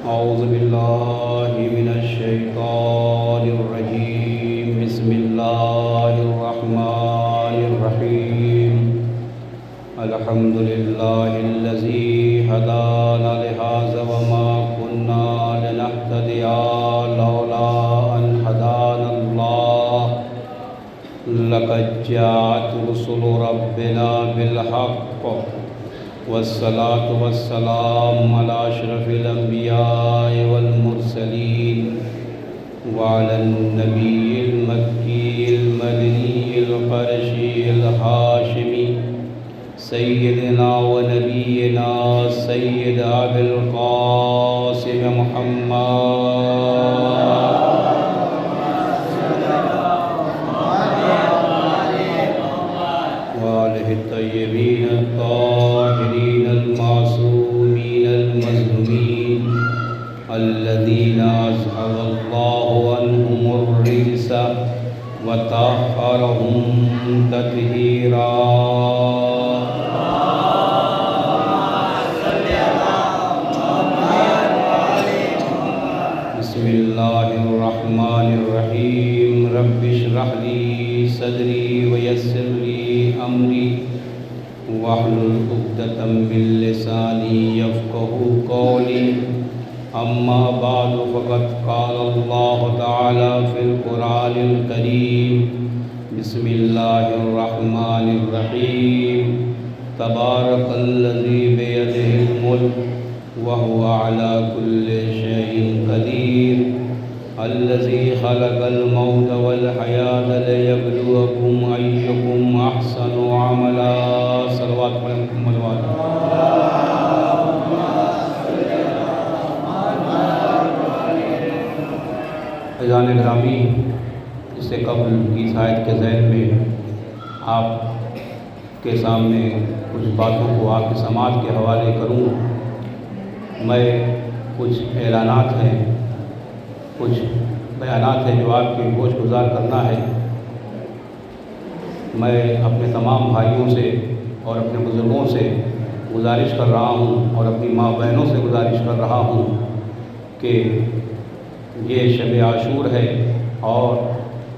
أعوذ بالله من الشيطان الرجيم. بسم الله الرحمن الرحيم. الحمد لله الذي هدانا لهذا وما كنا لنهتدي لولا أن هدانا الله. لقد جاءت رسل ربنا بالحق والصلاة والسلام على أشرف الأنبياء والمرسلين وعلى النبي المكي المدني القرشي الهاشمي سيدنا ونبينا سيد أبي القاسم محمد وآله الطيبين الطاهرين المعصومين المظلومين الذين أذهب الله عنهم الرجس وطهرهم تطهيرا. بسم الله الرحمن الرحيم. رب اشرح لي صدري ويسر لي أمري واحلل عقدة من لساني يفقهوا قولي. أما بعد فقد قال الله تعالى في القرآن الكريم. بسم الله الرحمن الرحيم. تبارك الذي بيده الملك وهو على كل شيء قدير. الذي خلق الموت والحياة ليبلوكم أيكم أحسن عملا. صلوات محمد وعلى فیضان گرامی. اس سے قبل کی آیت کے ذیل میں آپ کے سامنے کچھ باتوں کو آپ کی سماعت کے حوالے کروں. میں کچھ اعلانات ہیں، کچھ بیانات ہیں جو آپ کے گوش گزار کرنا ہے. میں اپنے تمام بھائیوں سے اور اپنے بزرگوں سے گزارش کر رہا ہوں اور اپنی ماں بہنوں سے گزارش کر رہا ہوں کہ یہ شب عاشور ہے اور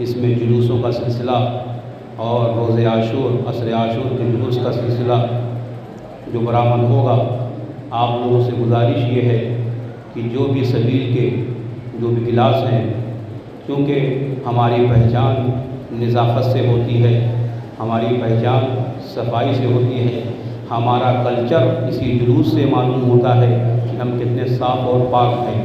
اس میں جلوسوں کا سلسلہ اور روز عاشور عصر عاشور کے جلوس کا سلسلہ جو برآمد ہوگا، آپ لوگوں سے گزارش یہ ہے کہ جو بھی سبیل کے جو بھی کلاس ہیں، کیونکہ ہماری پہچان نظافت سے ہوتی ہے، ہماری پہچان صفائی سے ہوتی ہے، ہمارا کلچر اسی جلوس سے معلوم ہوتا ہے کہ ہم کتنے صاف اور پاک ہیں.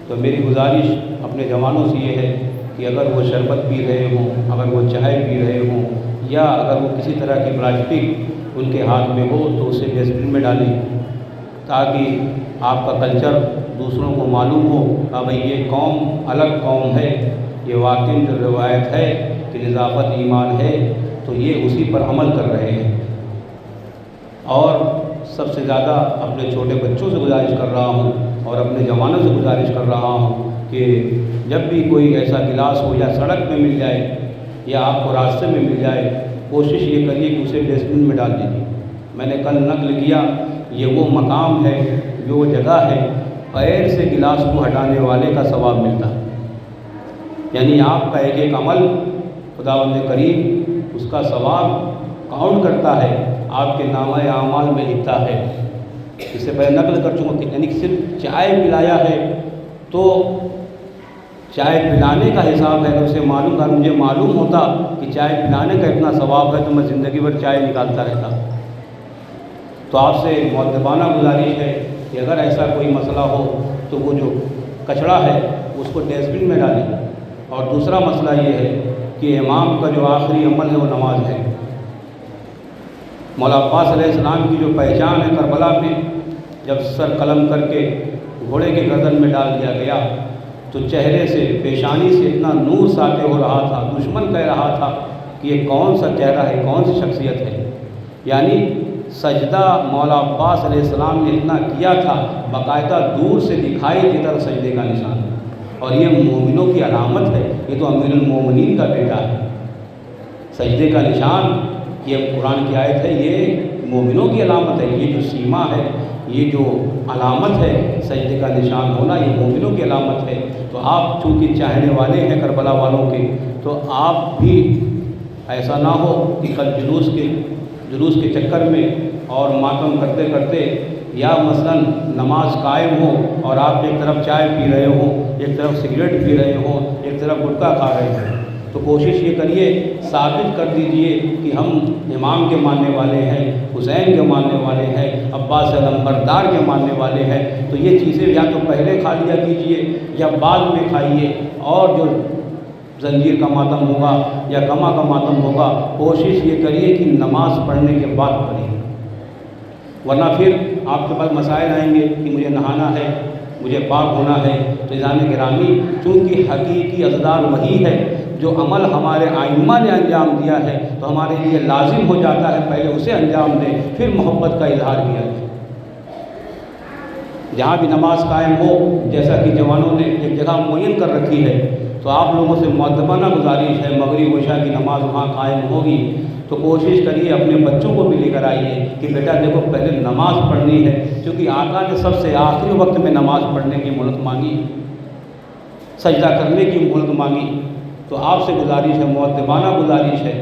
تو میری گزارش اپنے جوانوں سے یہ ہے کہ اگر وہ شربت پی رہے ہوں، اگر وہ چائے پی رہے ہوں، یا اگر وہ کسی طرح کی پلاسٹک ان کے ہاتھ میں ہو تو اسے ڈسٹ بن میں ڈالیں، تاکہ آپ کا کلچر دوسروں کو معلوم ہو کہ بھئی یہ قوم الگ قوم ہے. یہ واقعی جو روایت ہے کہ نظافت ایمان ہے، تو یہ اسی پر عمل کر رہے ہیں. اور سب سے زیادہ اپنے چھوٹے بچوں سے گزارش کر رہا ہوں اور اپنے جوانوں سے گزارش کر رہا ہوں کہ جب بھی کوئی ایسا گلاس ہو یا سڑک میں مل جائے یا آپ کو راستے میں مل جائے، کوشش یہ کریے کہ اسے ڈسٹ بن میں ڈال دیجیے. میں نے کل نقل کیا، یہ وہ مقام ہے، جو وہ جگہ ہے پیر سے گلاس کو ہٹانے والے کا ثواب ملتا ہے. یعنی آپ کا ایک ایک عمل خداوند کریم اس کا ثواب کاؤنٹ کرتا ہے، آپ کے نامہ اعمال میں لکھتا ہے. اس سے پہلے نقل کر چکا کہ یعنی صرف چائے پلایا ہے تو چائے پلانے کا حساب ہے. اگر اسے مجھے معلوم ہوتا کہ چائے پلانے کا اتنا ثواب ہے تو میں زندگی بھر چائے نکالتا رہتا. تو آپ سے مؤدبانہ گزارش ہے کہ اگر ایسا کوئی مسئلہ ہو تو وہ جو کچڑا ہے اس کو ڈسٹ بن میں ڈالیں. اور دوسرا مسئلہ یہ ہے کہ امام کا جو آخری عمل ہے وہ نماز ہے. مولا عباس علیہ السلام کی جو پہچان ہے کربلا میں، جب سر قلم کر کے گھوڑے کے گردن میں ڈال دیا گیا تو چہرے سے پیشانی سے اتنا نور ساطع ہو رہا تھا، دشمن کہہ رہا تھا کہ یہ کون سا چہرہ ہے، کون سی شخصیت ہے. یعنی سجدہ مولا عباس علیہ السلام نے اتنا کیا تھا، باقاعدہ دور سے دکھائی دیتا تھا سجدے کا نشان. اور یہ مومنوں کی علامت ہے، یہ تو امیر المومنین کا بیٹا ہے. سجدے کا نشان، یہ قرآن کی آیت ہے، یہ مومنوں کی علامت ہے. یہ جو سیما ہے، یہ جو علامت ہے سجدے کا نشان ہونا، یہ مومنوں کی علامت ہے۔ تو آپ چونکہ چاہنے والے ہیں کربلا والوں کے، تو آپ بھی ایسا نہ ہو کہ کل جلوس کے چکر میں اور ماتم کرتے کرتے، یا مثلاً نماز قائم ہو اور آپ ایک طرف چائے پی رہے ہوں، ایک طرف سگریٹ پی رہے ہوں، ایک طرف گٹکا کھا رہے ہوں، تو کوشش یہ کریے، ثابت کر دیجئے کہ ہم امام کے ماننے والے ہیں، حسین کے ماننے والے ہیں، عباس علمبردار کے ماننے والے ہیں۔ تو یہ چیزیں یا تو پہلے کھا لیا کیجئے یا بعد میں کھائیے، اور جو زنجیر کا ماتم ہوگا یا کما کا ماتم ہوگا، کوشش یہ کریے کہ نماز پڑھنے کے بعد پڑھیں، ورنہ پھر آپ کے پاس مسائل آئیں گے کہ مجھے نہانا ہے، مجھے پاک ہونا ہے۔ تو عزیزان گرامی، چونکہ حقیقی اقدار وہی ہے، جو عمل ہمارے ائمہ نے انجام دیا ہے تو ہمارے لیے لازم ہو جاتا ہے پہلے اسے انجام دیں، پھر محبت کا اظہار کیا جائے۔ جہاں بھی نماز قائم ہو، جیسا کہ جوانوں نے ایک جگہ معین کر رکھی ہے، تو آپ لوگوں سے مؤدبانہ گزارش ہے، مغرب عشاء کی نماز وہاں قائم ہوگی تو کوشش کریے اپنے بچوں کو بھی لے کر آئیے کہ بیٹا دیکھو پہلے نماز پڑھنی ہے، کیونکہ آقا نے سب سے آخری وقت میں نماز پڑھنے کی مہلت مانگی، سجدہ کرنے کی مہلت مانگی۔ تو آپ سے گزارش ہے، مؤدبانہ گزارش ہے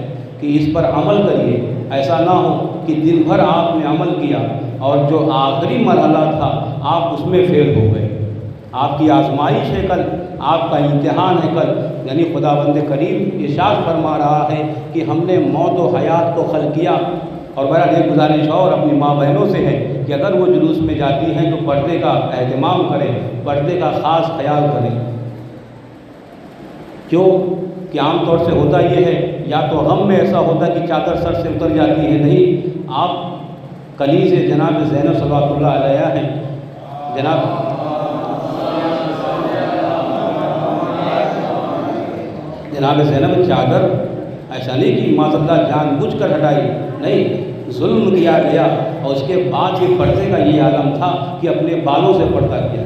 کہ اس پر عمل کریے۔ ایسا نہ ہو کہ دن بھر آپ نے عمل کیا اور جو آخری مرحلہ تھا آپ اس میں فیل ہو گئے۔ آپ کی آزمائش ہے کل، آپ کا امتحان ہے کل، یعنی خداوند کریم ارشاد فرما رہا ہے کہ ہم نے موت و حیات کو خلق کیا۔ اور بہرحال ایک گزارش اور اپنی ماں بہنوں سے ہے کہ اگر وہ جلوس میں جاتی ہیں تو پردے کا اہتمام کریں، پردے کا خاص خیال کریں۔ کیوں کہ عام طور سے ہوتا یہ ہے، یا تو غم میں ایسا ہوتا کہ چادر سر سے اتر جاتی ہے، نہیں، آپ کنیز جناب زینب صلوات اللہ علیہ ہیں، جناب زینب چادر ایسا نہیں کہ معاذ اللہ جان بوجھ کر ہٹائی، نہیں، ظلم کیا گیا، اور اس کے بعد یہ پردے کا یہ عالم تھا کہ اپنے بالوں سے پردہ کیا۔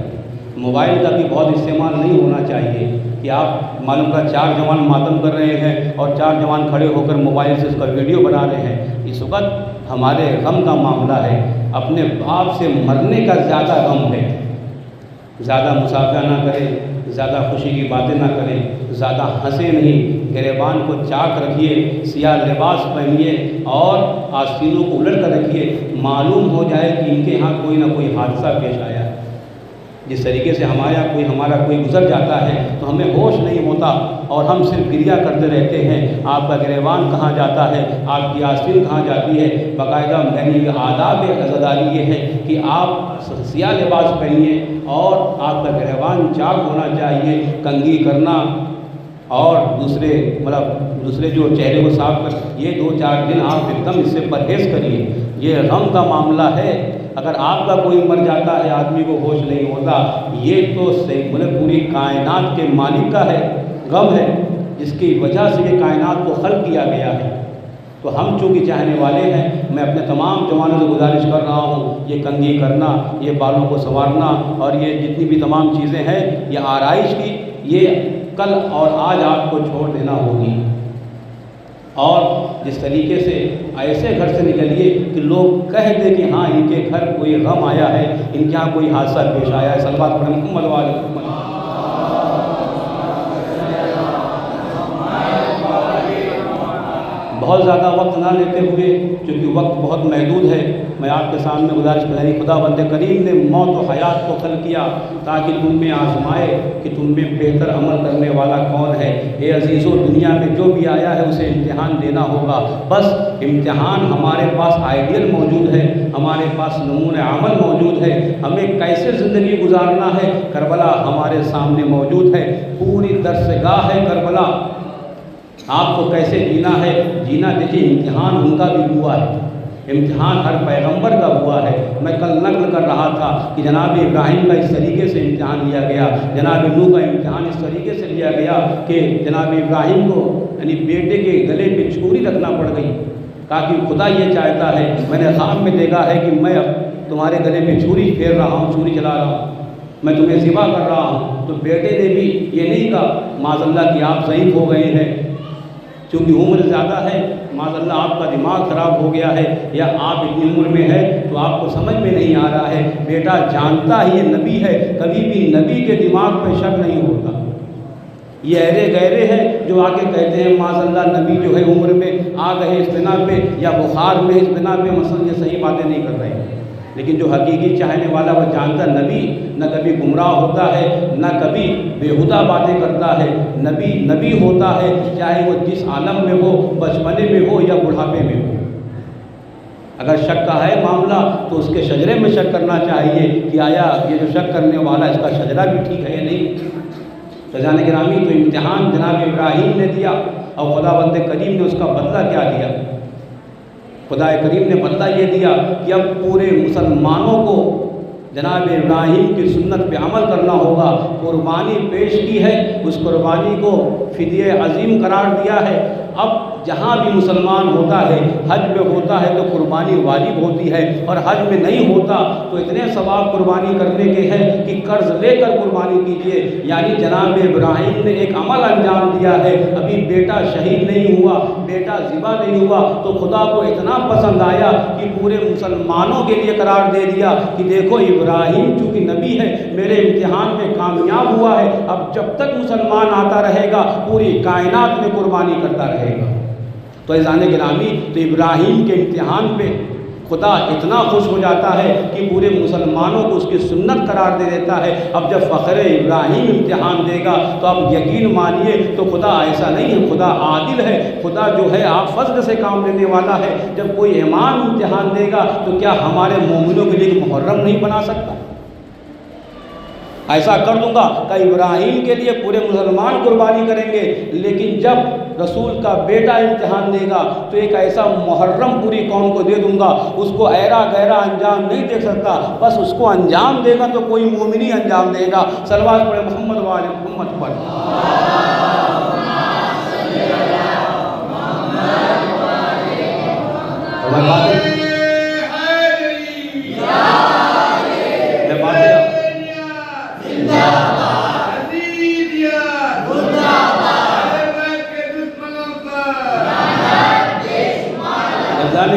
موبائل کا بھی بہت استعمال نہیں ہونا چاہیے کہ آپ معلوم کا 4 جوان ماتم کر رہے ہیں اور 4 جوان کھڑے ہو کر موبائل سے اس کا ویڈیو بنا رہے ہیں۔ اس وقت ہمارے غم کا معاملہ ہے، اپنے باپ سے مرنے کا زیادہ غم ہے۔ زیادہ مسافہ نہ کریں، زیادہ خوشی کی باتیں نہ کریں، زیادہ ہنسے نہیں، گریبان کو چاک رکھیے، سیاہ لباس پہنیے اور آستینوں کو الٹ کر رکھیے، معلوم ہو جائے کہ ان کے ہاں کوئی نہ کوئی حادثہ پیش آیا ہے۔ جس طریقے سے ہمارا کوئی گزر جاتا ہے تو ہمیں ہوش نہیں ہوتا اور ہم صرف گریہ کرتے رہتے ہیں۔ آپ کا گریبان کہاں جاتا ہے، آپ کی آستین کہاں جاتی ہے؟ باقاعدہ یعنی آداب عزاداری یہ ہے کہ آپ سیاہ لباس پہنیے اور آپ کا گریبان چاک ہونا چاہیے، کنگھی کرنا اور دوسرے جو چہرے کو صاف کر، یہ 2-4 دن آپ ایک دم اس سے پرہیز کریے۔ یہ غم کا معاملہ ہے، اگر آپ کا کوئی مر جاتا ہے آدمی کو ہوش نہیں ہوتا، یہ تو پوری کائنات کے مالک کا ہے غم ہے، جس کی وجہ سے یہ کائنات کو خلق کیا گیا ہے۔ تو ہم چونکہ چاہنے والے ہیں، میں اپنے تمام جوانوں سے گزارش کر رہا ہوں، یہ کنگھی کرنا، یہ بالوں کو سنوارنا اور یہ جتنی بھی تمام چیزیں ہیں، یہ آرائش کی، یہ کل اور آج آپ کو چھوڑ دینا ہوگی۔ اور جس طریقے سے ایسے گھر سے نکلیے کہ لوگ کہہ دیں کہ ہاں ان کے گھر کوئی غم آیا ہے، ان کے یہاں کوئی حادثہ پیش آیا ہے۔ صلوات پڑھیں محمد وعلی محمد۔ بہت زیادہ وقت نہ لیتے ہوئے، چونکہ وقت بہت محدود ہے، میں آپ کے سامنے گزارش کریں، خدا بند کریم نے موت و حیات کو خلق کیا تاکہ تم میں آزمائے کہ تم میں بہتر عمل کرنے والا کون ہے۔ اے عزیزو، دنیا میں جو بھی آیا ہے اسے امتحان دینا ہوگا، بس امتحان ہمارے پاس آئیڈیل موجود ہے، ہمارے پاس نمونہ عمل موجود ہے، ہمیں کیسے زندگی گزارنا ہے کربلا ہمارے سامنے موجود ہے، پوری درسگاہ ہے کربلا، آپ کو کیسے جینا دیکھیے۔ امتحان ان کا بھی ہوا ہے، امتحان ہر پیغمبر کا ہوا ہے۔ میں کل نقل کر رہا تھا کہ جناب ابراہیم کا اس طریقے سے امتحان لیا گیا، جناب نوح کا امتحان اس طریقے سے لیا گیا کہ جناب ابراہیم کو یعنی بیٹے کے گلے پہ چھری رکھنا پڑ گئی، تاکہ خدا یہ چاہتا ہے، میں نے خواب میں دیکھا ہے کہ میں اب تمہارے گلے پہ چھری پھیر رہا ہوں، چھری چلا رہا ہوں، میں تمہیں ذبح کر رہا ہوں۔ تو بیٹے نے بھی یہ نہیں کہا معاذ اللہ کہ آپ ضعیف ہو گئے ہیں، چونکہ عمر زیادہ ہے، معاذ اللہ آپ کا دماغ خراب ہو گیا ہے، یا آپ اتنی عمر میں ہے تو آپ کو سمجھ میں نہیں آ رہا ہے، بیٹا جانتا ہی یہ نبی ہے، کبھی بھی نبی کے دماغ پہ شک نہیں ہوتا۔ یہ ایرے غیرے ہیں جو آ کے کہتے ہیں معاذ اللہ نبی جو ہے عمر میں آ گئے اس بنا پہ، یا بخار میں اس بنا پہ، مثلا یہ صحیح باتیں نہیں کر رہے ہیں۔ لیکن جو حقیقی چاہنے والا وہ جانتا نبی نہ کبھی گمراہ ہوتا ہے، نہ کبھی بےہودہ باتیں کرتا ہے، نبی نبی ہوتا ہے، چاہے وہ جس عالم میں ہو، بچپنے میں ہو یا بڑھاپے میں ہو۔ اگر شک کا ہے معاملہ تو اس کے شجرے میں شک کرنا چاہیے کہ آیا یہ جو شک کرنے والا اس کا شجرہ بھی ٹھیک ہے یا نہیں۔ فیضان گرامی، تو امتحان جناب ابراہیم نے دیا، اور خداوند کریم نے اس کا بدلہ کیا دیا؟ خدا کریم نے بدلہ یہ دیا کہ اب پورے مسلمانوں کو جناب ابراہیم کی سنت پہ عمل کرنا ہوگا۔ قربانی پیش کی ہے، اس قربانی کو فدیہ عظیم قرار دیا ہے۔ اب جہاں بھی مسلمان ہوتا ہے، حج میں ہوتا ہے تو قربانی واجب ہوتی ہے، اور حج میں نہیں ہوتا تو اتنے ثواب قربانی کرنے کے ہیں کہ قرض لے کر قربانی کیجیے۔ یعنی جناب ابراہیم نے ایک عمل انجام دیا ہے، ابھی بیٹا شہید نہیں ہوا، بیٹا ذبح نہیں ہوا، تو خدا کو اتنا پسند آیا کہ پورے مسلمانوں کے لیے قرار دے دیا کہ دیکھو ابراہیم چونکہ نبی ہے، میرے امتحان میں کامیاب ہوا ہے، اب جب تک مسلمان آتا رہے گا پوری کائنات میں قربانی کرتا رہے گا۔ تو عزیزان گرامی، تو ابراہیم کے امتحان پہ خدا اتنا خوش ہو جاتا ہے کہ پورے مسلمانوں کو اس کی سنت قرار دے دیتا ہے۔ اب جب فخر ابراہیم امتحان دے گا تو اب یقین مانیے تو خدا ایسا نہیں ہے، خدا عادل ہے، خدا جو ہے آپ فضل سے کام لینے والا ہے۔ جب کوئی امام امتحان دے گا تو کیا ہمارے مومنوں کے لیے ایک محرم نہیں بنا سکتا؟ ایسا کر دوں گا کہ ابراہیم کے لیے پورے مسلمان قربانی کریں گے، لیکن جب رسول کا بیٹا امتحان دے گا تو ایک ایسا محرم پوری قوم کو دے دوں گا، اس کو ایرا گہرا انجام نہیں دے سکتا، بس اس کو انجام دے گا تو کوئی مومنی انجام دے گا۔ صلوات پڑھے محمد و آل محمد پر۔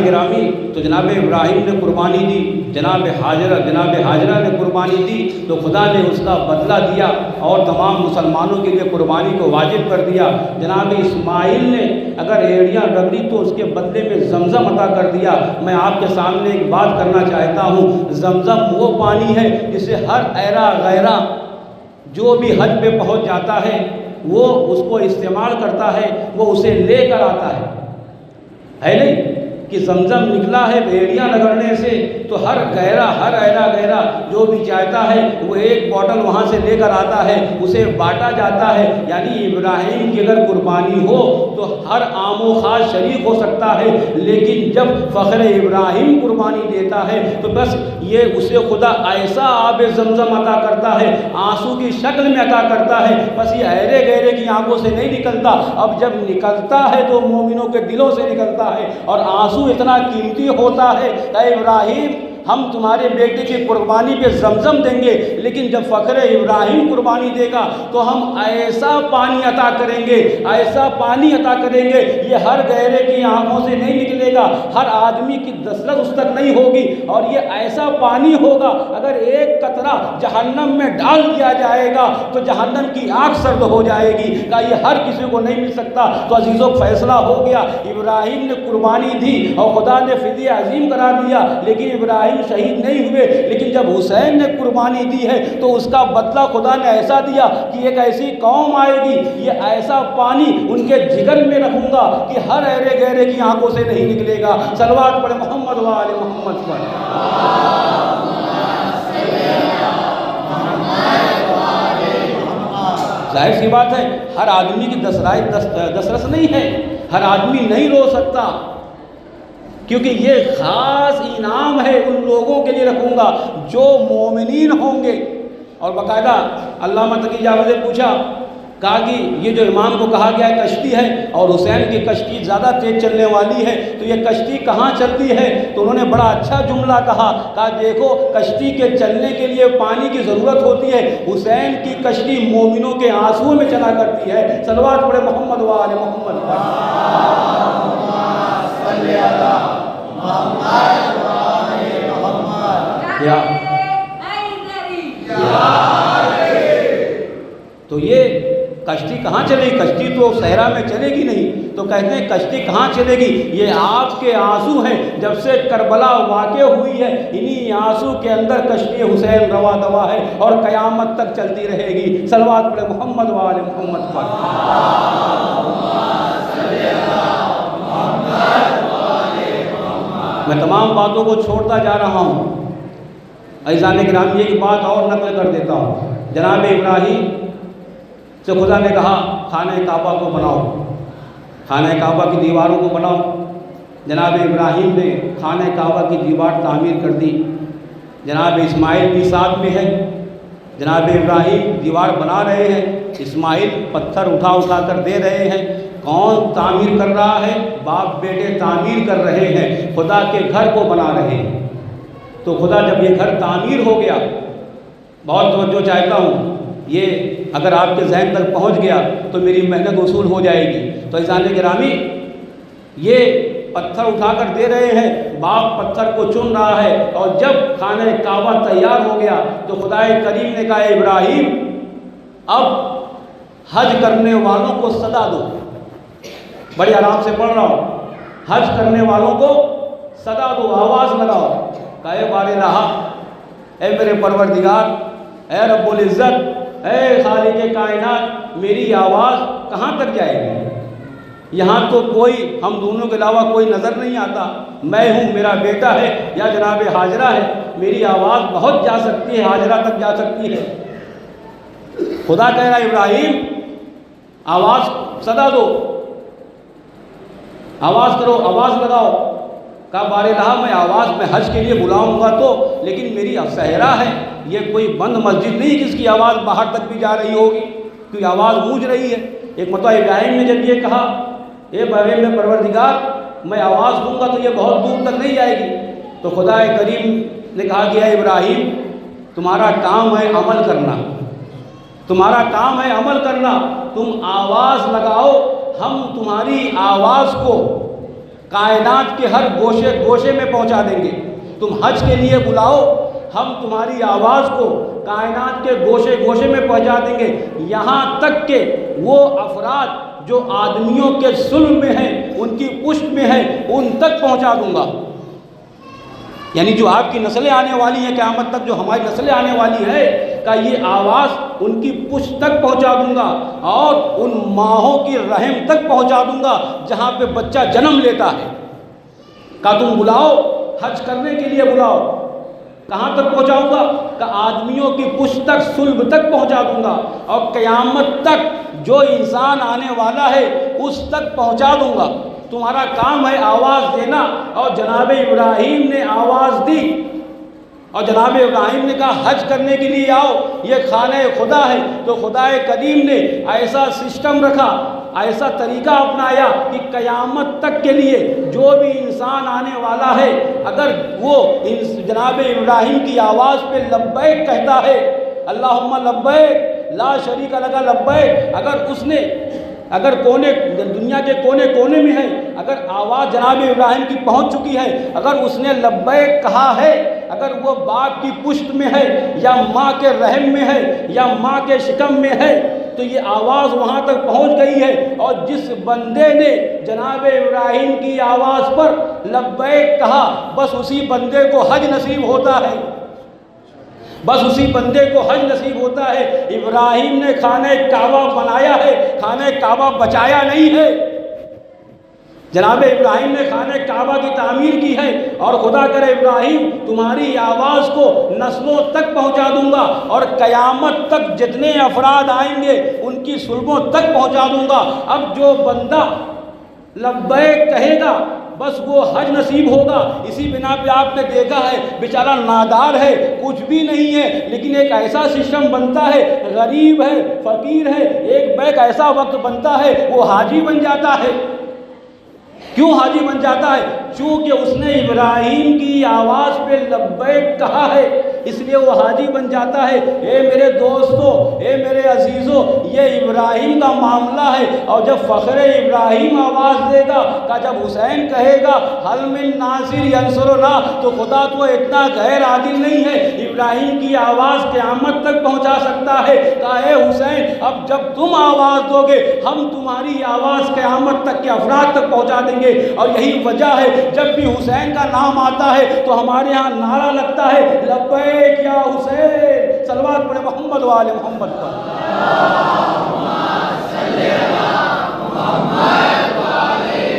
گرامی، تو جناب ابراہیم نے قربانی دی، جناب حاجرہ نے قربانی دی، تو خدا نے اس کا بدلہ دیا اور تمام مسلمانوں کے لیے قربانی کو واجب کر دیا۔ جناب اسماعیل نے اگر ایڑیاں رگڑی تو اس کے بدلے میں زمزم عطا کر دیا۔ میں آپ کے سامنے ایک بات کرنا چاہتا ہوں، زمزم وہ پانی ہے جسے ہر ایرا غیرہ جو بھی حج پہ پہنچ جاتا ہے وہ اس کو استعمال کرتا ہے، وہ اسے لے کر آتا ہے نہیں کہ زمزم نکلا ہے بھیڑیاں رگڑنے سے، تو ہر ایرا گہرا جو بھی چاہتا ہے وہ ایک بوٹل وہاں سے لے کر آتا ہے، اسے بانٹا جاتا ہے۔ یعنی ابراہیم کی اگر قربانی ہو تو ہر عام و خاص شریک ہو سکتا ہے، لیکن جب فخر ابراہیم قربانی دیتا ہے تو بس یہ اسے خدا ایسا آب زمزم عطا کرتا ہے، آنسو کی شکل میں عطا کرتا ہے، بس یہ ایرے گہرے کی آنکھوں سے نہیں نکلتا، اب جب نکلتا ہے تو مومنوں کے دلوں سے نکلتا ہے، اور آنسو اتنا قیمتی ہوتا ہے کہ ابراہیم ہم تمہارے بیٹے کی قربانی پہ زمزم دیں گے، لیکن جب فخر ابراہیم قربانی دے گا تو ہم ایسا پانی عطا کریں گے، ایسا پانی عطا کریں گے، یہ ہر گہرے کی آنکھوں سے نہیں نکلے گا، ہر آدمی کی دسترس اس تک نہیں ہوگی، اور یہ ایسا پانی ہوگا اگر ایک قطرہ جہنم میں ڈال دیا جائے گا تو جہنم کی آنکھ سرد ہو جائے گی، کہ یہ ہر کسی کو نہیں مل سکتا۔ تو عزیزوں فیصلہ ہو گیا، ابراہیم نے قربانی دی اور خدا نے فدیہ عظیم قرار دیا، لیکن ابراہیم شہید نہیں ہوئے، لیکن جب حسین نے قربانی دی ہے تو اس کا بدلہ خدا نے ایسا دیا کہ ایک ایسی قوم آئے گی، یہ ایسا پانی ان کے جگر میں رکھوں گا کہ ہر ایرے گہرے کی آنکھوں سے نہیں نکلے گا۔ صلوات پڑھے محمد و آل محمد پر۔ ظاہر سی بات ہے ہر آدمی کی دسترس نہیں ہے، ہر آدمی نہیں رو سکتا، کیونکہ یہ خاص انعام ہے ان لوگوں کے لیے رکھوں گا جو مومنین ہوں گے۔ اور باقاعدہ علامہ تقی جاوید نے پوچھا کہا کہ یہ جو امام کو کہا گیا ہے کشتی ہے اور حسین کی کشتی زیادہ تیز چلنے والی ہے، تو یہ کشتی کہاں چلتی ہے؟ تو انہوں نے بڑا اچھا جملہ کہا دیکھو کشتی کے چلنے کے لیے پانی کی ضرورت ہوتی ہے، حسین کی کشتی مومنوں کے آنسوؤں میں چلا کرتی ہے۔ صلوات پڑھے محمد و آل محمد پر۔ تو یہ کشتی کہاں چلے گی؟ کشتی تو صحرا میں چلے گی نہیں، تو کہتے ہیں کشتی کہاں چلے گی؟ یہ آپ کے آنسو ہیں، جب سے کربلا واقع ہوئی ہے انہی آنسو کے اندر کشتی حسین رواں دوا ہے اور قیامت تک چلتی رہے گی۔ صلوات پڑھے محمد و آل محمد پر۔ میں تمام باتوں کو چھوڑتا جا رہا ہوں، عزیزان گرامی ایک بات اور نقل کر دیتا ہوں۔ جناب ابراہیم سے خدا نے کہا خانہ کعبہ کو بناؤ، خانہ کعبہ کی دیواروں کو بناؤ۔ جناب ابراہیم نے خانہ کعبہ کی دیوار تعمیر کر دی۔ جناب اسماعیل بھی ساتھ میں ہے، جناب ابراہیم دیوار بنا رہے ہیں، اسماعیل پتھر اٹھا اٹھا کر دے رہے ہیں۔ کون تعمیر کر رہا ہے؟ باپ بیٹے تعمیر کر رہے ہیں، خدا کے گھر کو بنا رہے ہیں۔ تو خدا جب یہ گھر تعمیر ہو گیا، بہت توجہ چاہتا ہوں، یہ اگر آپ کے ذہن تک پہنچ گیا تو میری محنت وصول ہو جائے گی۔ تو عزیزان گرامی یہ پتھر اٹھا کر دے رہے ہیں، باپ پتھر کو چن رہا ہے، اور جب خانہ کعبہ تیار ہو گیا تو خدا کریم نے کہا ابراہیم اب حج کرنے والوں کو صدا دو۔ بڑی آرام سے پڑھ رہا ہوں، حج کرنے والوں کو صدا دو، آواز لگاؤ۔ کہا اے بار الہ، اے میرے پروردگار، اے رب العزت، اے خالق کائنات، میری آواز کہاں تک جائے گی؟ یہاں تو کوئی ہم دونوں کے علاوہ کوئی نظر نہیں آتا، میں ہوں، میرا بیٹا ہے یا جناب ہاجرہ ہے، میری آواز بہت جا سکتی ہے، ہاجرہ تک جا سکتی ہے۔ خدا کہہ رہا ابراہیم آواز صدا دو، آواز کرو، آواز لگاؤ۔ کہا بار الہ میں آواز میں حج کے لیے بلاؤں گا تو، لیکن میری صحرا ہے، یہ کوئی بند مسجد نہیں جس کی آواز باہر تک بھی جا رہی ہوگی، کیونکہ آواز گونج رہی ہے۔ ایک مرتبہ ابراہیم نے جب یہ کہا اے میرے پروردگار میں آواز دوں گا تو یہ بہت دور تک نہیں جائے گی، تو خدا کریم نے کہا کہ اے ابراہیم تمہارا کام ہے عمل کرنا، تمہارا کام ہے عمل کرنا، تم آواز لگاؤ، ہم تمہاری آواز کو کائنات کے ہر گوشے گوشے میں پہنچا دیں گے۔ تم حج کے لیے بلاؤ، ہم تمہاری آواز کو کائنات کے گوشے گوشے میں پہنچا دیں گے، یہاں تک کہ وہ افراد جو آدمیوں کے ظلم میں ہیں، ان کی پشت میں ہیں، ان تک پہنچا دوں گا۔ یعنی جو آپ کی نسلیں آنے والی ہیں، قیامت تک جو ہماری نسلیں آنے والی ہے، کہ یہ آواز ان کی پشت تک پہنچا دوں گا، اور ان ماہوں کی رحم تک پہنچا دوں گا جہاں پہ بچہ جنم لیتا ہے۔ کہ تم بلاؤ، حج کرنے کے لیے بلاؤ، کہاں تک پہنچاؤں گا؟ کہ آدمیوں کی پشت تک، صلب تک پہنچا دوں گا، اور قیامت تک جو انسان آنے والا ہے اس تک پہنچا دوں گا۔ تمہارا کام ہے آواز دینا، اور جناب ابراہیم نے آواز دی، اور جناب ابراہیم نے کہا حج کرنے کے لیے آؤ، یہ خانہ خدا ہے۔ تو خدا کریم نے ایسا سسٹم رکھا، ایسا طریقہ اپنایا کہ قیامت تک کے لیے جو بھی انسان آنے والا ہے، اگر وہ جناب ابراہیم کی آواز پہ لبیک کہتا ہے، اللہم لبیک لا شریک لک لبیک، اگر دنیا کے کونے کونے میں ہے، اگر آواز جناب ابراہیم کی پہنچ چکی ہے، اگر اس نے لبیک کہا ہے، اگر وہ باپ کی پشت میں ہے یا ماں کے رحم میں ہے یا ماں کے شکم میں ہے، تو یہ آواز وہاں تک پہنچ گئی ہے، اور جس بندے نے جناب ابراہیم کی آواز پر لبیک کہا، بس اسی بندے کو حج نصیب ہوتا ہے، بس اسی بندے کو حج نصیب ہوتا ہے۔ ابراہیم نے خانہ کعبہ بنایا ہے، خانہ کعبہ بچایا نہیں ہے۔ جناب ابراہیم نے خانہ کعبہ کی تعمیر کی ہے، اور خدا کرے ابراہیم تمہاری آواز کو نسلوں تک پہنچا دوں گا، اور قیامت تک جتنے افراد آئیں گے ان کی صلبوں تک پہنچا دوں گا۔ اب جو بندہ لبیک کہے گا، بس وہ حج نصیب ہوگا۔ اسی بنا پہ آپ نے دیکھا ہے بیچارہ نادار ہے، کچھ بھی نہیں ہے، لیکن ایک ایسا سسٹم بنتا ہے، غریب ہے، فقیر ہے، ایک ایسا وقت بنتا ہے وہ حاجی بن جاتا ہے۔ کیوں حاجی بن جاتا ہے؟ چونکہ اس نے ابراہیم کی آواز پہ لبیک کہا ہے، اس لیے وہ حاجی بن جاتا ہے۔ اے میرے دوستو، اے میرے عزیزو، یہ ابراہیم کا معاملہ ہے، اور جب فخر ابراہیم آواز دے گا کہ جب حسین کہے گا حل من ناصر ینصرنا، تو خدا تو اتنا غیر عادل نہیں ہے، ابراہیم کی آواز قیامت تک پہنچا سکتا ہے کہ اے حسین اب جب تم آواز دو گے ہم تمہاری آواز قیامت تک کے افراد تک پہنچا دیں گے۔ اور یہی وجہ ہے جب بھی حسین کا نام آتا ہے تو ہمارے ہاں نعرہ لگتا ہے لبیک یا حسین، صلوات پڑھے محمد و آل محمد پر۔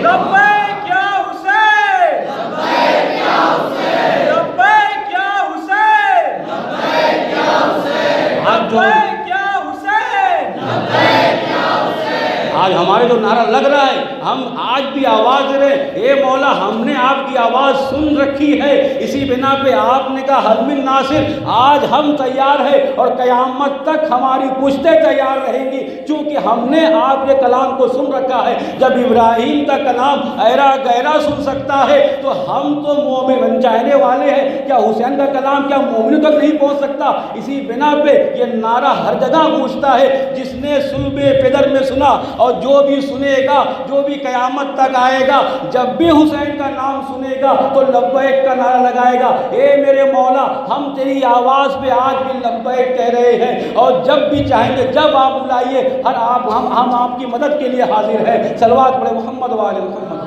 لبیک یا حسین، لبیک یا حسین، لبیک یا حسین، لبیک یا حسین، لبیک یا حسین، لبیک یا حسین۔ آج ہمارے جو نعرہ لگ رہا ہے ہم آج بھی آواز دے رہے ہیں، اے مولا ہم نے آپ کی آواز سن رکھی ہے، اسی بنا پہ آپ نے کہا حل من ناصر، آج ہم تیار ہیں اور قیامت تک ہماری پشتیں تیار رہیں گی، چونکہ ہم نے آپ کے کلام کو سن رکھا ہے۔ جب ابراہیم کا کلام ایرا گہرا سن سکتا ہے تو ہم تو مومن بن جانے والے ہیں، کیا حسین کا کلام کیا مومنوں تک نہیں پہنچ سکتا؟ اسی بنا پہ یہ نعرہ ہر جگہ گونجتا ہے، جس نے صلب پدر میں سنا اور جو بھی سنے گا، جو بھی قیامت تک آئے گا، جب بھی حسین کا نام سنے گا تو لبیک کا نعرہ لگائے گا۔ اے میرے مولا ہم تیری آواز پہ آج بھی لبیک کہہ رہے ہیں، اور جب بھی چاہیں گے جب آپ بلائیے ہم آپ کی مدد کے لیے حاضر ہیں۔ صلوات پڑھے محمد و آل محمد۔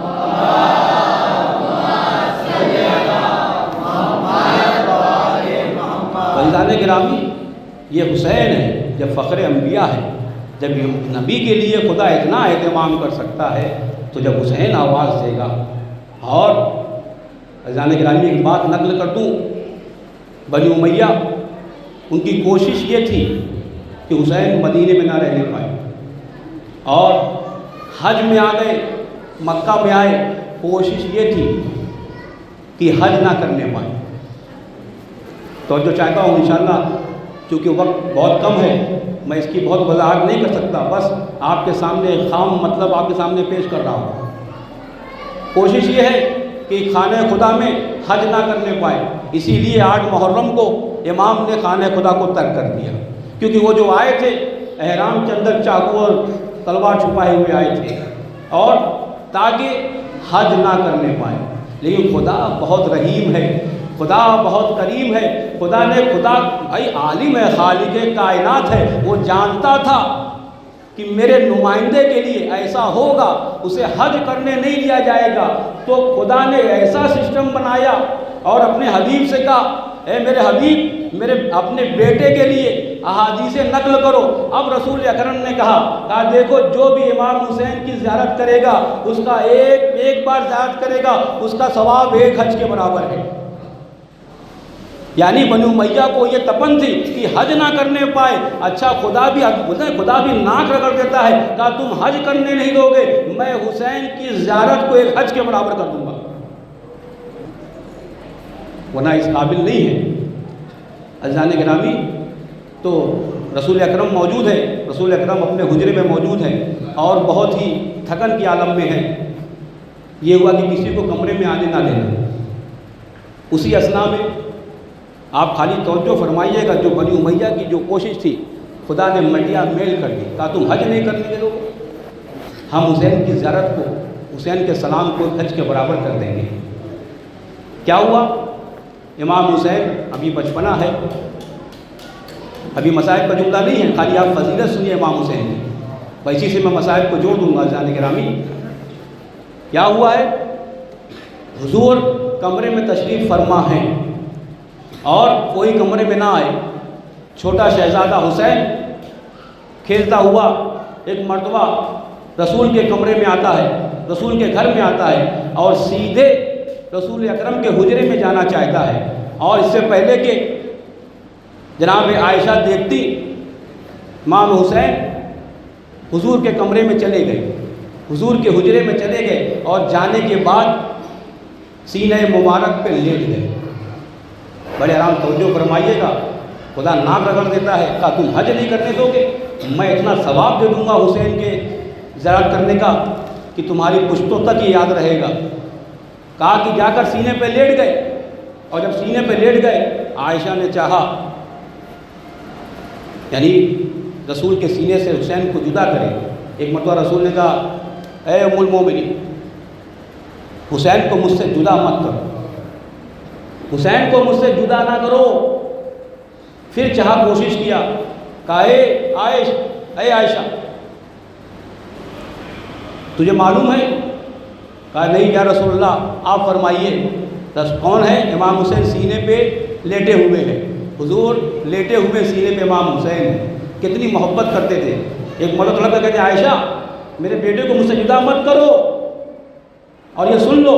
عزیزان گرامی، یہ حسین ہے جب فخر انبیاء ہے، جب نبی کے لیے خدا اتنا اہتمام کر سکتا ہے تو جب حسین آواز دے گا۔ اور عزیزان گرامی ایک بات نقل کر دوں، بنی امیہ ان کی کوشش یہ تھی کہ حسین مدینے میں نہ رہنے پائے، اور حج میں آ گئے، مکہ میں آئے، کوشش یہ تھی کہ حج نہ کرنے پائے۔ تو جو چاہتا ہوں انشاءاللہ چونکہ وقت بہت کم ہے میں اس کی بہت وضاحت نہیں کر سکتا، بس آپ کے سامنے ایک خام مطلب آپ کے سامنے پیش کر رہا ہوں۔ کوشش یہ ہے کہ خانہ خدا میں حج نہ کرنے پائے، اسی لیے 8 محرم کو امام نے خانہ خدا کو ترک کر دیا، کیونکہ وہ جو آئے تھے احرام کے اندر چاقو اور تلوار چھپائے ہوئے آئے تھے، اور تاکہ حج نہ کرنے پائے۔ لیکن خدا بہت رحیم ہے، خدا بہت کریم ہے، خدا بھائی عالم ہے، خالق کائنات ہے، وہ جانتا تھا کہ میرے نمائندے کے لیے ایسا ہوگا، اسے حج کرنے نہیں دیا جائے گا، تو خدا نے ایسا سسٹم بنایا اور اپنے حبیب سے کہا اے میرے حبیب میرے اپنے بیٹے کے لیے احادیث نقل کرو۔ اب رسول اکرم نے کہا دیکھو جو بھی امام حسین کی زیارت کرے گا اس کا ایک بار زیارت کرے گا اس کا ثواب 1 حج کے برابر ہے۔ یعنی بنو امیہ کو یہ تپن تھی کہ حج نہ کرنے پائے، اچھا خدا بھی ناک رگڑ دیتا ہے، کہا تم حج کرنے نہیں دو گے، میں حسین کی زیارت کو 1 حج کے برابر کر دوں گا، ورنہ اس قابل نہیں ہے۔ عزیزان گرامی، تو رسول اکرم موجود ہے، رسول اکرم اپنے حجرے میں موجود ہیں اور بہت ہی تھکن کی عالم میں ہیں۔ یہ ہوا کہ کسی کو کمرے میں آنے نہ دینا۔ اسی اثناء میں آپ خالی توجہ فرمائیے گا، جو بنی امیہ کی جو کوشش تھی خدا نے مٹیا میل کر دی، کہا تم حج نہیں کرنے دو گے، ہم حسین کی زیارت کو، حسین کے سلام کو حج کے برابر کر دیں گے۔ کیا ہوا؟ امام حسین ابھی بچپنا ہے، ابھی مصائب کا جملہ نہیں ہے، خالی آپ فضیلت سنیے امام حسین کی، ویسی سے میں مصائب کو جوڑ دوں گا۔ عزیزان گرامی، کیا ہوا ہے؟ حضور کمرے میں تشریف فرما ہیں اور کوئی کمرے میں نہ آئے۔ چھوٹا شہزادہ حسین کھیلتا ہوا ایک مرتبہ رسول کے کمرے میں آتا ہے، رسول کے گھر میں آتا ہے اور سیدھے رسول اکرم کے حجرے میں جانا چاہتا ہے، اور اس سے پہلے کہ جناب عائشہ دیکھتی امام حسین حضور کے کمرے میں چلے گئے، حضور کے حجرے میں چلے گئے، اور جانے کے بعد سینہ مبارک پہ لیٹ گئے۔ بڑے آرام توجہ فرمائیے گا، خدا ناک رگڑ دیتا ہے، کہا تم حج نہیں کرنے دو گے، میں اتنا ثواب دے دوں گا حسین کے زیارت کرنے کا کہ تمہاری پشتوں تک یہ یاد رہے گا۔ کہا کہ جا کر سینے پہ لیٹ گئے، اور جب سینے پہ لیٹ گئے عائشہ نے چاہا یعنی رسول کے سینے سے حسین کو جدا کرے۔ ایک مرتبہ رسول نے کہا اے ام المومنین، حسین کو مجھ سے جدا مت کرو، حسین کو مجھ سے جدا نہ کرو۔ پھر چاہا، کوشش کیا، کہا اے عائشہ تجھے معلوم ہے؟ کہا نہیں یا رسول اللہ، آپ فرمائیے۔ کون ہے؟ امام حسین سینے پہ لیٹے ہوئے ہیں، حضور لیٹے ہوئے سینے پہ امام حسین، کتنی محبت کرتے تھے۔ ایک مرد لڑکا کہتے ہیں عائشہ میرے بیٹے کو مجھ سے جدا مت کرو، اور یہ سن لو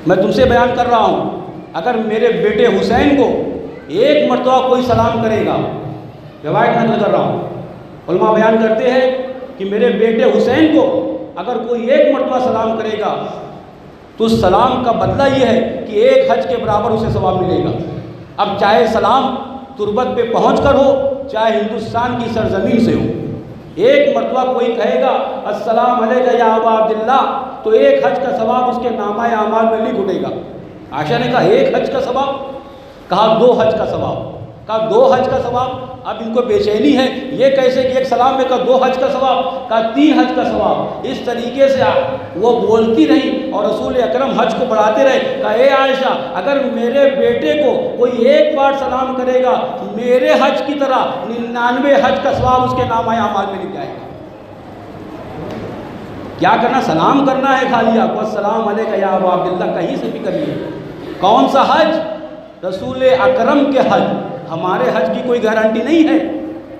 میں تم سے بیان کر رہا ہوں، اگر میرے بیٹے حسین کو ایک مرتبہ کوئی سلام کرے گا، روایت نقل کر رہا ہوں، علماء بیان کرتے ہیں کہ میرے بیٹے حسین کو اگر کوئی ایک مرتبہ سلام کرے گا تو اس سلام کا بدلہ یہ ہے کہ ایک حج کے برابر اسے ثواب ملے گا۔ اب چاہے سلام تربت پہ پہنچ کر ہو، چاہے ہندوستان کی سرزمین سے ہو، ایک مرتبہ کوئی کہے گا السلام علیکہ یا ابا عبداللہ تو ایک حج کا ثواب اس کے نامہ اعمال میں لکھ اٹھے گا۔ عائشہ نے کہا ایک حج کا ثواب؟ کہا 2 حج کا ثواب۔ کہا 2 حج کا ثواب؟ اب ان کو بے چینی ہے، یہ کیسے کہ ایک سلام میں کہا 2 حج کا ثواب، کہا 3 حج کا ثواب۔ اس طریقے سے وہ بولتی رہی اور رسول اکرم حج کو بڑھاتے رہے۔ کہا اے عائشہ اگر میرے بیٹے کو کوئی ایک بار سلام کرے گا میرے حج کی طرح 99 حج کا ثواب اس کے نامہ اعمال میں لکھ جائے گا۔ کیا کرنا؟ سلام کرنا ہے خالی آپ کو، السلام علیکہ یا ابا عبداللہ کہیں سے بھی کریے۔ کون سا حج؟ رسول اکرم کے حج۔ ہمارے حج کی کوئی گارنٹی نہیں ہے،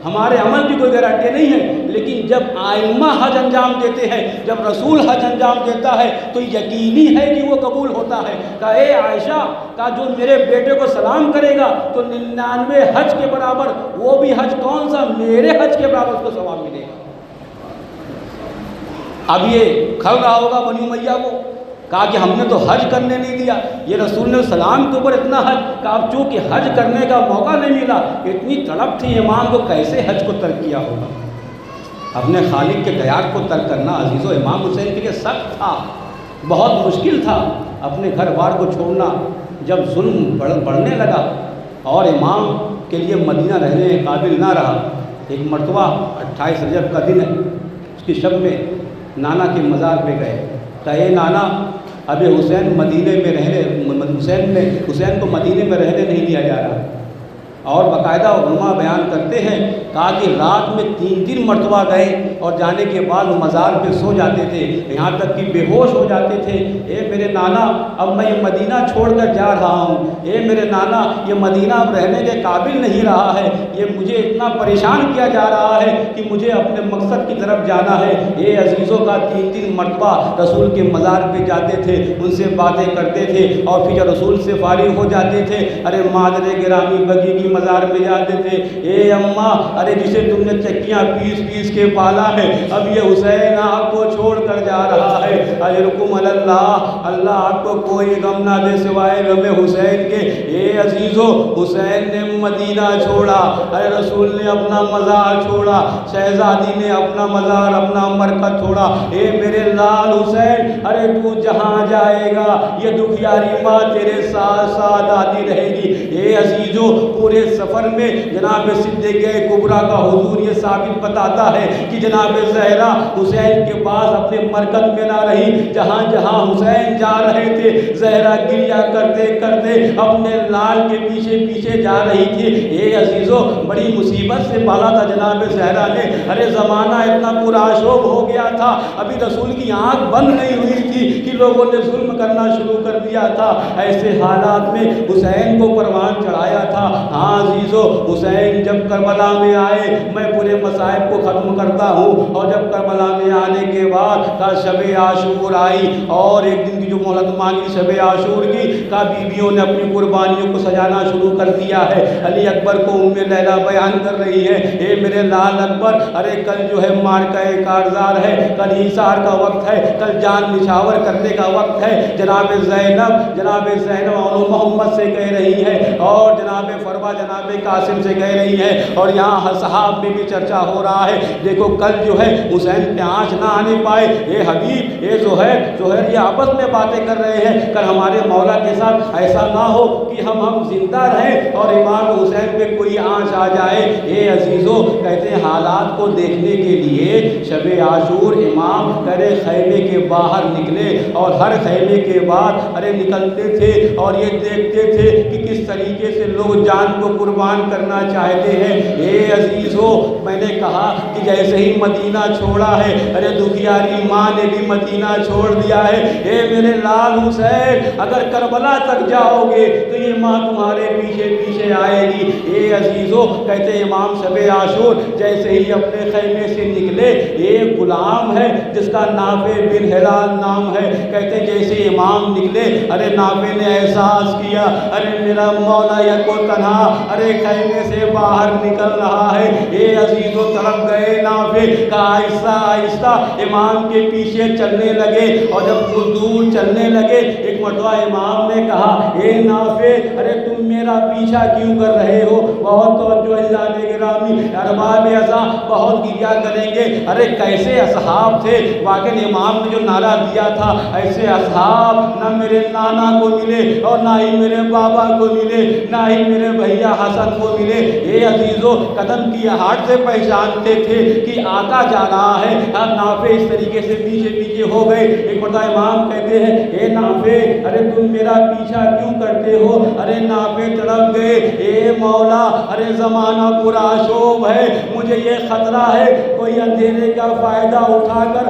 ہمارے عمل کی کوئی گارنٹی نہیں ہے، لیکن جب آئمہ حج انجام دیتے ہیں، جب رسول حج انجام دیتا ہے تو یقینی ہے کہ وہ قبول ہوتا ہے۔ کہا اے عائشہ کا جو میرے بیٹے کو سلام کرے گا تو 99 حج کے برابر، وہ بھی حج کون سا؟ میرے حج کے برابر اس کو ثواب ملے گا۔ اب یہ کھل رہا ہوگا بنی امیہ کو، کہا کہ ہم نے تو حج کرنے نہیں دیا، یہ رسول نے سلام کے اوپر اتنا حج، کہا اب چونکہ حج کرنے کا موقع نہیں ملا، اتنی تڑپ تھی امام کو، کیسے حج کو ترک کیا ہوگا۔ اپنے خالق کے دیار کو ترک کرنا عزیزو امام حسین کے لیے سخت تھا، بہت مشکل تھا، اپنے گھر بار کو چھوڑنا۔ جب ظلم بڑھنے لگا اور امام کے لیے مدینہ رہنے قابل نہ رہا، ایک مرتبہ 28 رجب کا دن ہے، اس کی شب میں نانا کے مزار پہ گئے، کہا اے نانا اب حسین مدینے میں حسین کو مدینے میں رہنے نہیں دیا جا رہا۔ اور باقاعدہ علماء بیان کرتے ہیں، کہا کہ رات میں 3 مرتبہ گئے اور جانے کے بعد مزار پہ سو جاتے تھے، یہاں تک کہ بے ہوش ہو جاتے تھے۔ اے میرے نانا اب میں یہ مدینہ چھوڑ کر جا رہا ہوں، اے میرے نانا یہ مدینہ اب رہنے کے قابل نہیں رہا ہے، یہ مجھے اتنا پریشان کیا جا رہا ہے کہ مجھے اپنے مقصد کی طرف جانا ہے۔ اے عزیزوں کا 3 مرتبہ رسول کے مزار پہ جاتے تھے، ان سے باتیں کرتے تھے، اور پھر جب رسول سے فارغ ہو جاتے تھے، ارے مادر گرامی بگی کی مزار میں جاتے تھے، اے اماں ارے جسے تم نے چکیاں پیس کے پالا ہے، اب یہ حسین آپ کو چھوڑ کر جا رہا ہے، اجرکم اللہ، اللہ آپ کو کوئی غم نہ دے سوائے غم حسین کے۔ اے عزیزو حسین نے مدینہ چھوڑا، ارے رسول نے اپنا مزار چھوڑا، شہزادی نے اپنا مزار اپنا مرکز چھوڑا۔ اے میرے لال حسین ارے تو جہاں جائے گا یہ دکھیاری ماں تیرے ساتھ ساتھ آتی رہے گی۔ اے عزیزو پورے سفر میں جناب صدیقہ کبریٰ کا حضور یہ ثابت بتاتا ہے کہ جناب زہرا حسین کے پاس اپنے مرکز میں نہ رہی، جہاں جہاں حسین جا رہے تھے زہرا گریہ کرتے کرتے اپنے لال کے پیچھے پیچھے جا رہی تھی۔ اے عزیزو بڑی مصیبت سے پالا تھا جناب زہرا نے، ارے زمانہ اتنا پرآشوب ہو گیا تھا، ابھی رسول کی آنکھ بند نہیں ہوئی تھی کہ لوگوں نے ظلم کرنا شروع کر دیا تھا۔ ایسے حالات میں حسین کو پرواہ قربان چڑھایا تھا۔ ہاں عزیزو، حسین جب کربلا میں آئے، میں پورے مصائب کو ختم کرتا ہوں، اور جب کربلا میں آنے کے بعد کا شب عاشور آئی، اور ایک دن کی جو مہلت مانگی شب عاشور کی، کا بیویوں نے اپنی قربانیوں کو سجانا شروع کر دیا ہے۔ علی اکبر کو ام لیلہ بیان کر رہی ہے، اے میرے لال اکبر، ارے کل جو ہے مارکہ کارزار ہے، کل حصار کا وقت ہے، کل جان نچھاور کرنے کا وقت ہے۔ جناب زینب اور محمد سے کہہ رہی ہے، اور جناب فروا جناب قاسم سے کہہ رہی ہے، اور یہاں صحاب میں بھی چرچا ہو رہا ہے، دیکھو کل جو ہے حسین پہ آنچ نہ آنے پائے، اے حبیب، اے زہیر، یہ آپس میں باتیں کر رہے ہیں، کل ہمارے مولا کے ساتھ ایسا نہ ہو کہ ہم زندہ رہیں اور امام حسین پہ کوئی آنچ آ جائے۔ اے عزیزو، کہتے ہیں حالات کو دیکھنے کے لیے شب عاشور امام کرے خیمے کے باہر نکلے، اور ہر خیمے کے بعد نکلتے تھے اور یہ دیکھتے تھے کہ کس طریقے سے لوگ جان کو قربان کرنا چاہتے ہیں۔ اے عزیزو، میں نے کہا کہ جیسے ہی مدینہ چھوڑا ہے، دکھیاری ماں نے بھی مدینہ چھوڑ دیا ہے۔ اے میرے لال حسین، اگر کربلا تک جاؤ گے تو یہ ماں تمہارے پیچھے پیچھے آئے گی۔ اے عزیزو، کہتے امام شب عاشور جیسے ہی اپنے خیمے سے نکلے، ایک غلام ہے جس کا نافع بن ہلال نام ہے، کہتے جیسے امام نکلے، نافع نے احساس کیا، میرا مولا یکو تنہا خیمے سے باہر نکل رہا ہے۔ اے عزیزو، طرف گئے نافع کا، آہستہ آہستہ امام کے پیچھے چلنے لگے، اور جب وہ دور چلنے لگے، ایک مرتبہ امام نے کہا، اے نافع، تم میرا پیچھا کیوں کر رہے ہو؟ بہت توجہ عزیزان گرامی، ارباب ازاں بہت گریا کریں گے، کیسے اصحاب تھے، واقعی امام نے جو نعرہ دیا تھا، ایسے اصحاب نہ میرے نانا کو ملے، اور نہ ہی میرے بابا کو ملے، نہ ہی میرے بھیا حسن کو ملے۔ اے عزیزو، قدم کی ہاٹ سے پہچانتے تھے کہ آقا جا رہا ہے۔ نافع اس طریقے سے پیچھے پیچھے ہو گئے۔ ایک مرتبہ امام کہتے ہیں، اے نافع، تم میرا پیچھا کیوں کرتے ہو؟ نافع تڑپ گئے، اے مولا، زمانہ پورا شوب ہے، مجھے یہ خطرہ ہے کوئی اندھیرے کا فائدہ اٹھا کر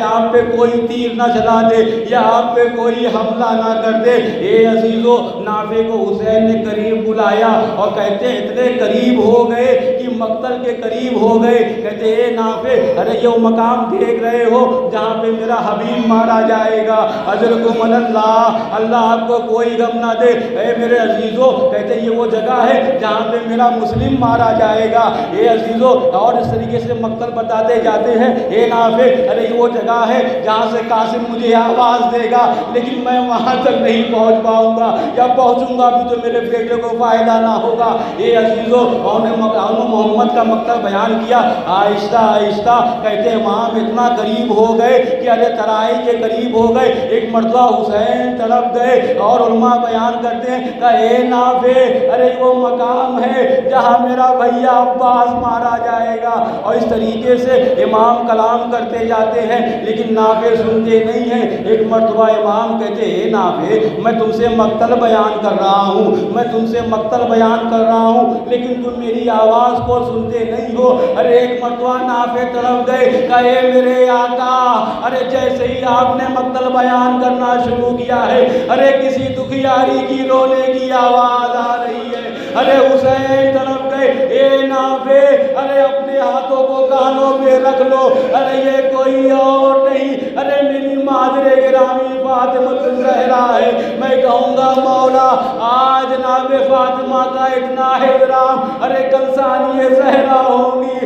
آپ پہ کوئی تیر نہ چلا دے، یا آپ پہ کوئی حملہ نہ کر دے۔ اے عزیزو، نافع کو حسین نے قریب بلایا، اور کہتے اتنے قریب ہو گئے کہ مقتل کے قریب ہو گئے۔ کہتے اے نافع، یہ مقام دیکھ رہے ہو جہاں پہ میرا حبیب مارا جائے گا؟ اجرکم اللہ، اللہ آپ کو کوئی غم نہ دے۔ اے میرے عزیزو، کہتے یہ وہ جگہ ہے جہاں پہ میرا مسلم مارا جائے گا۔ اے عزیزو، اور اس طریقے سے مقتل بتاتے جاتے ہیں، اے نافع، یہ وہ جگہ ہے جہاں سے قاسم مجھے آواز دے گا، لیکن میں وہاں تک نہیں پہنچ پاؤں گا، یا پہنچوں گا بھی تو میرے بیٹے کو فائدہ نہ ہوگا۔ اے عزیزو، محمد کا مقتل بیان کیا، آہستہ آہستہ کہتے امام اتنا قریب ہو گئے کہ ترائی کے قریب ہو گئے۔ ایک مرتبہ حسین تڑپ گئے، اور علماء بیان کرتے ہیں کہ اے نافع، وہ مقام ہے جہاں میرا بھیا عباس مارا جائے گا۔ اور اس طریقے سے امام کلام کرتے جاتے ہیں، لیکن نافع سنتے نہیں ہیں۔ ایک مرتبہ امام کہتے اے نافع، میں تم سے مقتل بیان کر رہا ہوں، میں تم سے مقتل بیان کر رہا ہوں، لیکن تم میری آواز کو سنتے نہیں ہو۔ ایک مرتبہ نافع تڑپ گئے کہ اے میرے آقا، جیسے ہی آپ نے مقتل بیان کرنا شروع کیا ہے، کسی دکھیاری کی رونے کی آواز آ رہی ہے۔ حسین تڑپ گئے، اے نافع، اپنے ہاتھوں کو کانوں پہ رکھ لو، یہ کوئی اور نہیں، میری مادر گرامی فاطمہ الزہرا ہے۔ میں کہوں گا مولا، آج جناب فاطمہ کا اتنا احترام، کل ثانیہ زہرا ہوگی،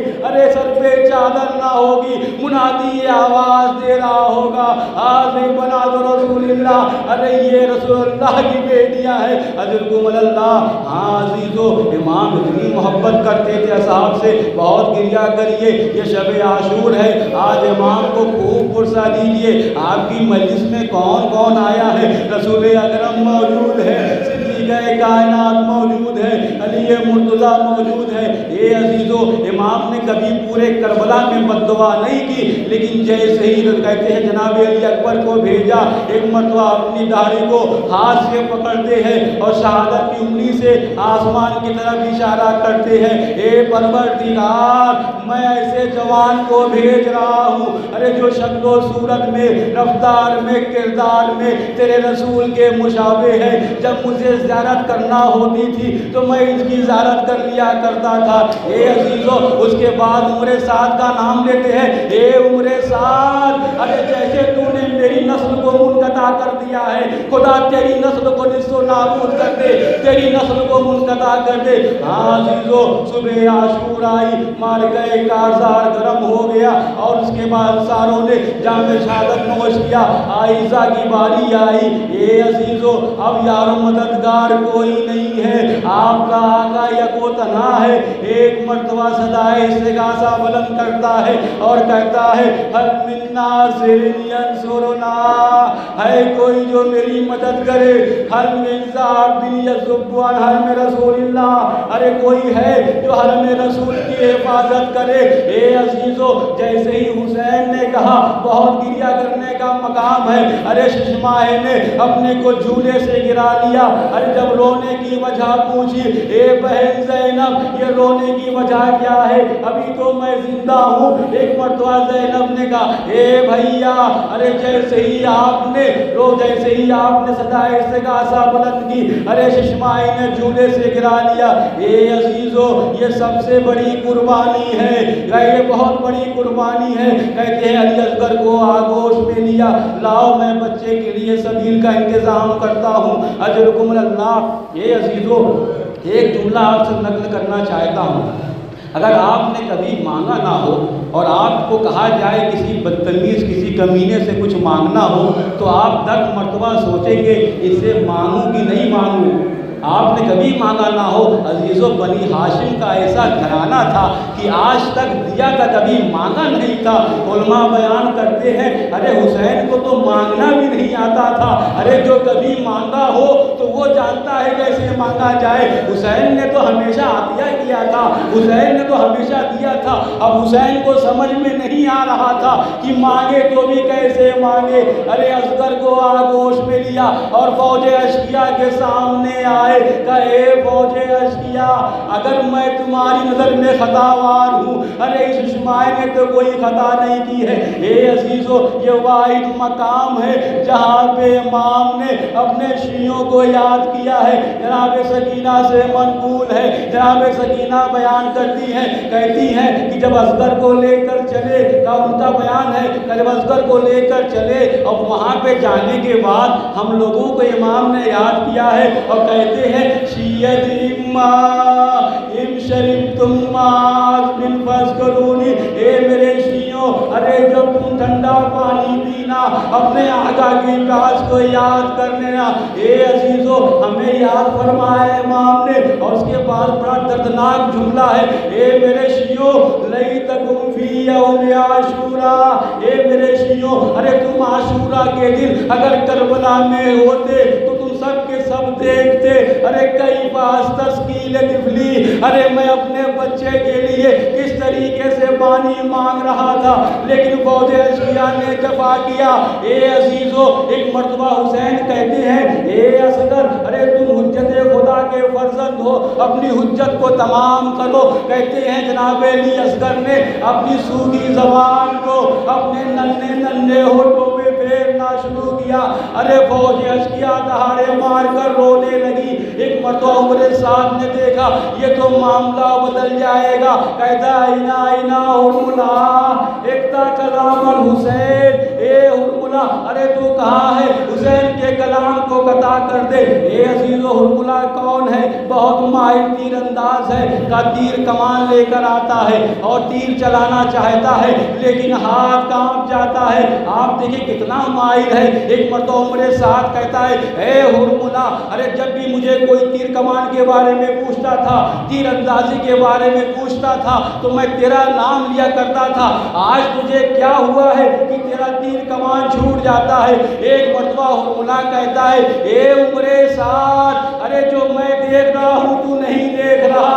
سر پہ چادر نہ ہوگی، منادی یہ آواز دے رہا ہوگا، آج نہیں بنا دو رسول اللہ، یہ رسول اللہ کی بیٹیاں ہیں، اجرکم اللہ۔ ہاں عزیزو، امام اتنی محبت کرتے تھے اصحاب سے، بہت گریا کریے، یہ شب عاشور ہے، آج امام کو خوب پرسہ دیجئے۔ آپ کی مجلس میں کون کون آیا ہے؟ رسول اکرم موجود ہے، صدیقہ کائنات موجود ہے، علی مرتضیٰ موجود ہے۔ اے عزیزو، امام نے کبھی پورے کربلا میں بد دعا نہیں کی، لیکن جیسے ہی کہتے ہیں جناب علی اکبر کو بھیجا، ایک مرتبہ اپنی داڑھی کو ہاتھ سے پکڑتے ہیں اور شہادت کی انگلی سے آسمان کی طرف اشارہ کرتے ہیں، اے پروردگار میں ایسے جوان کو بھیج رہا ہوں ارے جو شکل و صورت میں، رفتار میں، کردار میں تیرے رسول کے مشابہ ہے۔ جب مجھے زیارت کرنا ہوتی تھی تو میں اس کی زیارت کر لیا کرتا تھا۔ اے عزیزو، اس کے بعد عمر سعد کا نام لیتے ہیں، اے عمر سعد ارے جیسے تو نے میری نسل کو منقطع کر دیا ہے، خدا تیری نسل کو نصف و نابود کر دے، تیری نسل کو منقطع کر دے۔ ہاں عزیزو، صبح عاشور آئی، معرکہ کارزار گرم ہو گیا اور اس کے بعد انصاروں نے جام شہادت نوش کیا، عائشہ کی باری آئی۔ اے عزیزو، اب یار و مددگار کوئی نہیں ہے، آپ کا آقا یک و تنہا ہے۔ ایک مرتبہ صدائے استغاثہ بلند کرتا ہے اور کہتا ہے، حل من ناصر ینصرنا، ہے کوئی جو میری مدد کرے، حل من ذاب یذب عن حرم رسول اللہ، ارے کوئی ہے جو حرم رسول کی حفاظت کرے۔ اے عزیزو، جیسے ہی حسین نے کہا بہت گریہ کرنے کا مقام ہے، ارے ششماہ نے اپنے کو جھولے سے گرا لیا۔ ارے جب رونے کی وجہ پوچھی، اے بہن زینب یہ رونے کی وجہ کیا ہے، ابھی تو میں زندہ ہوں۔ ایک مرتبہ زینب نے کہا، اے بھیا ارے جیسے ہی آپ نے صدائے استغاثہ بلند کی، ارے ششماہ نے جھولے سے گرا لیا۔ اے عزیزو، یہ سب سے بڑی قربانی ہے، یہ بہت بڑی قربانی ہے۔ کہتے ہیں علی اصغر کو آغوش میں لیا، لاؤ میں بچے کے لیے سبیل کا انتظام کرتا ہوں، اجرکم اللہ۔ اے عزیزو، ایک جملہ آپ سے نقل کرنا چاہتا ہوں، اگر آپ نے کبھی مانگا نہ ہو اور آپ کو کہا جائے کسی بدتمیز کسی کمینے سے کچھ مانگنا ہو تو آپ 10 مرتبہ سوچیں گے اس سے مانگوں کہ نہیں مانگوں۔ آپ نے کبھی مانگا نہ ہو، عزیزو بنی ہاشم کا ایسا گھرانہ تھا کہ آج تک دیا تھا، کبھی مانگا نہیں تھا۔ علماء بیان کرتے ہیں ارے حسین کو تو مانگنا بھی نہیں آتا تھا، ارے جو کبھی مانگا ہو تو وہ جانتا ہے کیسے مانگا جائے۔ حسین نے تو ہمیشہ عطیہ کیا تھا، حسین نے تو ہمیشہ دیا تھا، اب حسین کو سمجھ میں نہیں آ رہا تھا کہ مانگے تو بھی کیسے مانگے۔ ارے اصغر کو آغوش میں لیا اور فوج اشقیاء کے سامنے آئے، کہ اے فوج اشقیاء اگر میں تمہاری نظر میں خطاوار ہوں، ارے اس ششماہ نے تو کوئی خطا نہیں کی ہے۔ اے عزیزو، یہ واحد مقام ہے جہاں پہ امام نے اپنے شیعوں کو یاد کیا ہے۔ جناب سکینہ سے منقول ہے، جناب سکینہ بیان کرتی ہیں، کہتی ہیں کہ جب اصغر کو لے کر چلے، ان کا بیان ہے کہ جب اصغر کو لے کر چلے اور وہاں پہ جانے کے بعد ہم لوگوں کو امام نے یاد کیا ہے اور کہتے ہیں، شیعت اما ام شربتم معاذ بن فذکرونی، اے میرے شیعوں ارے جب تم ٹھنڈا پانی پینا اپنے آقا کی پیاس کو یاد کر لینا۔ اے عزیزو، ہمیں یاد فرمایا امام نے اور اس کے بعد بڑا دردناک جملہ ہے، اے میرے شیعوں لیتکم فی یوم عاشوراء، اے میرے شیعوں ارے تم عاشوراء کے دن اگر کربلا میں ہوتے تو تم سب کے سب دیکھتے، ارے کئی پاس تسکیل طفلی، ارے میں اپنے بچے کے لیے کس طریقے سے پانی مانگ رہا تھا، لیکن فوج اشقیاء نے جفا کیا۔ اے عزیزو، ایک مرتبہ حسین کہتے ہیں، اے اصغر ارے تم حجت خدا کے فرزند ہو، اپنی حجت کو تمام کرو۔ کہتے ہیں جناب علی اصغر نے اپنی سوکھی زبان کو اپنے ننھے ننھے ہونٹوں پہ پھیرنا شروع کیا، ارے فوج اشقیاء دہاڑے مار کر رونے لگی۔ ایک مرتبہ عمر سعد نے دیکھا یہ تو معاملہ بدل جائے گا، کہتا اینا اینا ہرملہ ایکتا کلام الحسین، اے ہرملہ ارے تو کہاں ہے، حسین کے کلام کو قطع کر دے۔ اے عزیزو، ہرملہ کون ہے؟ بہت ماہر تیر انداز ہے، کا تیر کمان لے کر آتا ہے اور تیر چلانا چاہتا ہے لیکن ہاتھ کانپ جاتا ہے۔ آپ دیکھیں کتنا ماہر ہے۔ ایک مرتبہ عمر سعد کہتا ہے، اے ہرملہ ارے جب بھی مجھے کوئی تیر کمان کے بارے میں پوچھتا تھا، تیر اندازی کے بارے میں پوچھتا تھا تو میں تیرا نام لیا کرتا تھا، آج تجھے کیا ہوا ہے کہ تیرا تیر کمان چھوٹ جاتا ہے؟ ایک مرتبہ ہرملہ کہتا ہے، اے عمر سعد ارے جو میں دیکھ رہا ہوں تو نہیں دیکھ رہا،